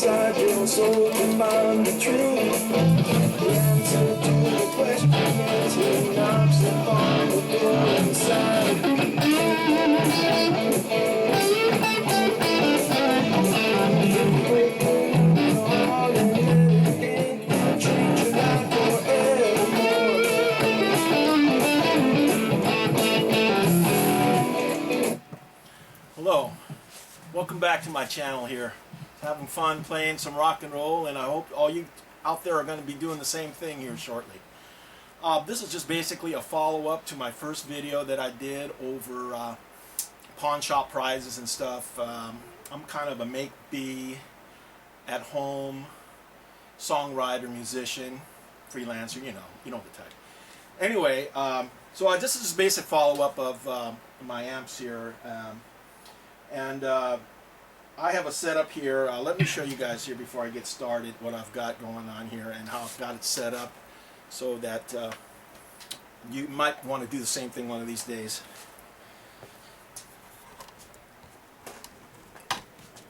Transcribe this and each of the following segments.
inside your soul to find the truth. The answer to the question is he knocks upon the door inside. Hello, welcome back to my channel here. Having fun playing some rock and roll, and I hope all you out there are going to be doing the same thing here shortly. This is just basically a follow-up to my first video that I did over pawn shop prizes and stuff. I'm kind of a make-be, at-home songwriter, musician, freelancer, you know the type. Anyway, so this is a basic follow-up of my amps here. And I have a setup here. Let me show you guys here before I get started what I've got going on here and how I've got it set up so that you might want to do the same thing one of these days.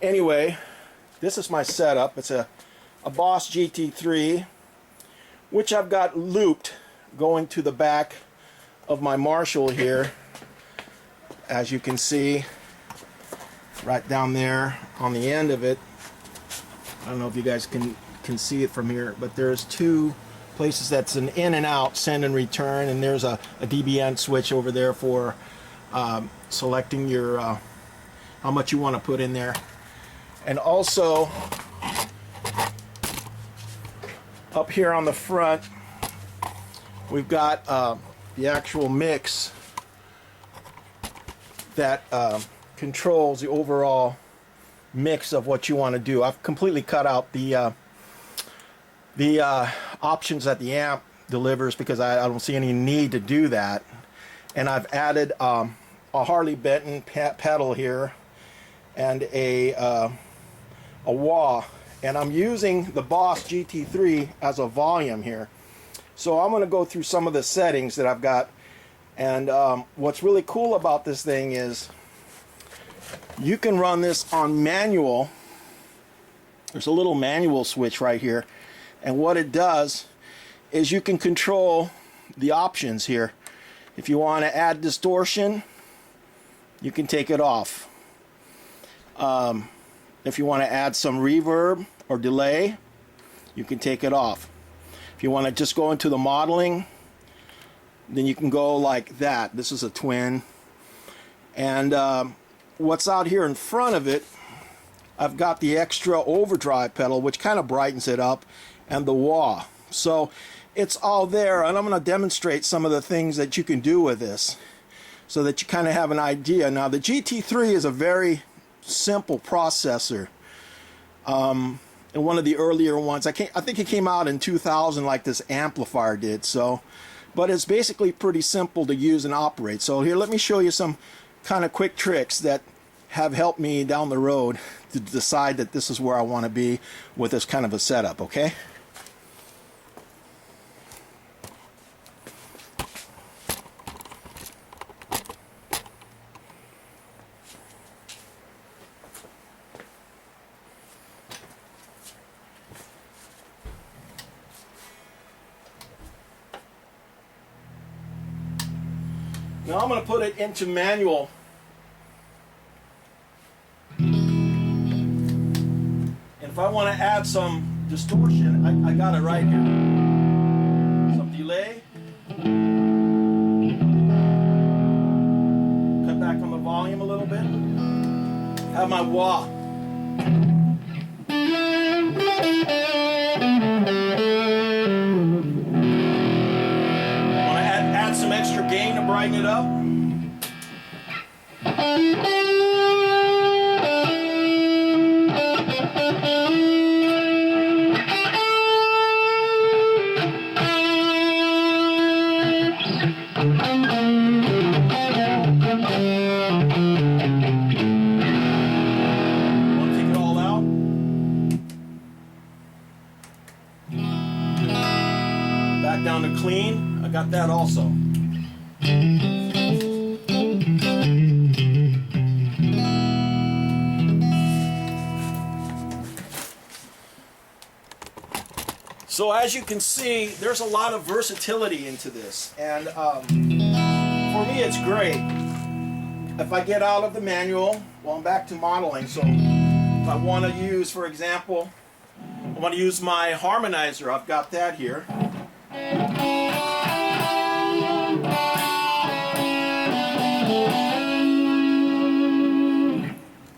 Anyway, this is my setup. It's a Boss GT3, which I've got looped going to the back of my Marshall here, as you can see. Right down there on the end of it. I don't know if you guys can see it from here, but there's two places that's an in and out, send and return, and there's a DBN switch over there for selecting your how much you want to put in there. And also up here on the front we've got the actual mix that controls the overall mix of what you want to do. I've completely cut out the options that the amp delivers because I don't see any need to do that. And I've added a Harley Benton pedal here and a wah, and I'm using the Boss GT3 as a volume here. So I'm going to go through some of the settings that I've got. And what's really cool about this thing is you can run this on manual. There's a little manual switch right here, and what it does is you can control the options here. If you want to add distortion, you can take it off. If you want to add some reverb or delay, you can take it off. If you want to just go into the modeling, then you can go like that. This is a twin. And what's out here in front of it, I've got the extra overdrive pedal, which kind of brightens it up, and the wah. So it's all there, and I'm going to demonstrate some of the things that you can do with this so that you kind of have an idea. Now, the GT3 is a very simple processor. And one of the earlier ones, I think it came out in 2000 like this amplifier did. So, but it's basically pretty simple to use and operate. So here, let me show you some kind of quick tricks that have helped me down the road to decide that this is where I want to be with this kind of a setup, okay? Now I'm going to put it into manual. And if I want to add some distortion, I got it right here. Some delay. Cut back on the volume a little bit. Have my wah. Some extra gain to brighten it up. Want to take it all out? Back down to clean. I got that also. So as you can see, there's a lot of versatility into this, and for me it's great. If I get out of the manual, well, I'm back to modeling, so if I want to use, for example, I want to use my harmonizer, I've got that here. I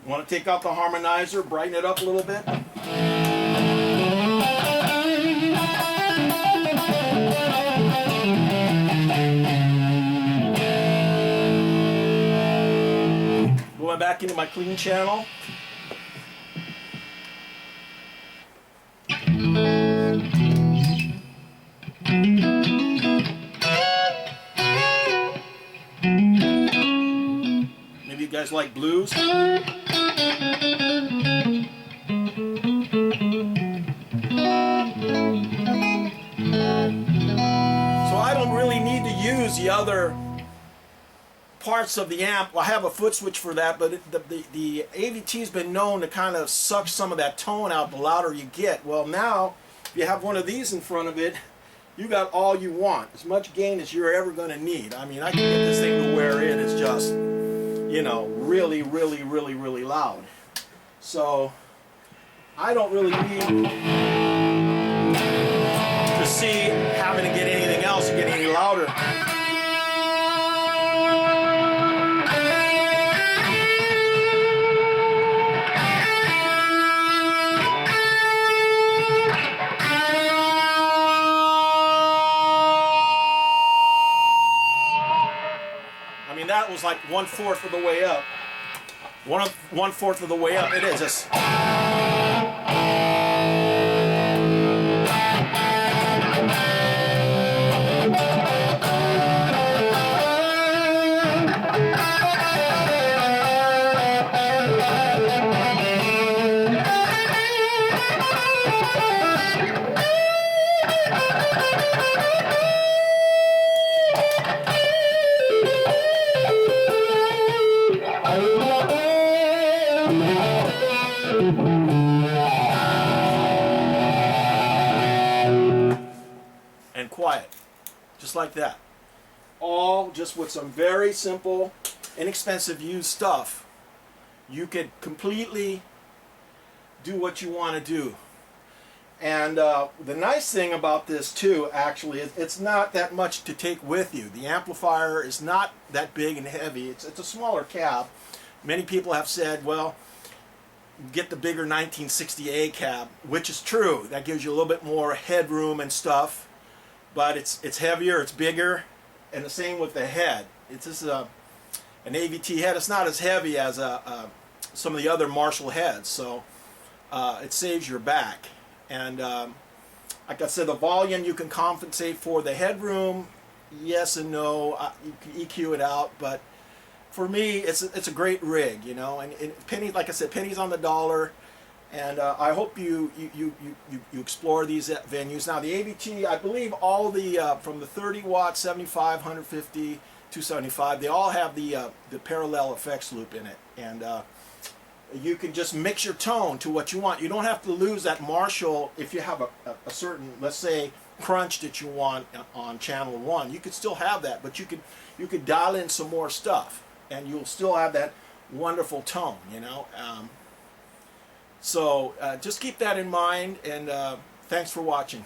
want to take out the harmonizer, brighten it up a little bit. Going back into my clean channel. Maybe you guys like blues. So I don't really need to use the other parts of the amp. Well, I have a foot switch for that, but the A.V.T. has been known to kind of suck some of that tone out the louder you get. Well, now, if you have one of these in front of it, you got all you want. As much gain as you're ever going to need. I mean, I can get this thing to where it is just, you know, really, really, really, really loud. So, I don't really need to see having to get anything else to get any louder. I mean, that was like 1/4 of the way up. 1/4 of the way up. It is just. And quiet, just like that. All just with some very simple, inexpensive used stuff. You could completely do what you want to do. And the nice thing about this too, actually, is it's not that much to take with you. The amplifier is not that big and heavy. It's a smaller cab. Many people have said, well, get the bigger 1960A cab, which is true. That gives you a little bit more headroom and stuff. But it's heavier, it's bigger, and the same with the head. It's just an A.V.T. head. It's not as heavy as some of the other Marshall heads, so it saves your back. And like I said, the volume you can compensate for. The headroom, yes and no. You can EQ it out, but for me, it's a great rig, you know. And pennies, like I said, pennies on the dollar. And I hope you explore these venues. Now the A.V.T., I believe all the from the 30 watt, 75, 150, 275, they all have the parallel effects loop in it, and you can just mix your tone to what you want. You don't have to lose that Marshall if you have a certain, let's say, crunch that you want on channel 1. You could still have that, but you could dial in some more stuff, and you'll still have that wonderful tone, you know. So just keep that in mind, and thanks for watching.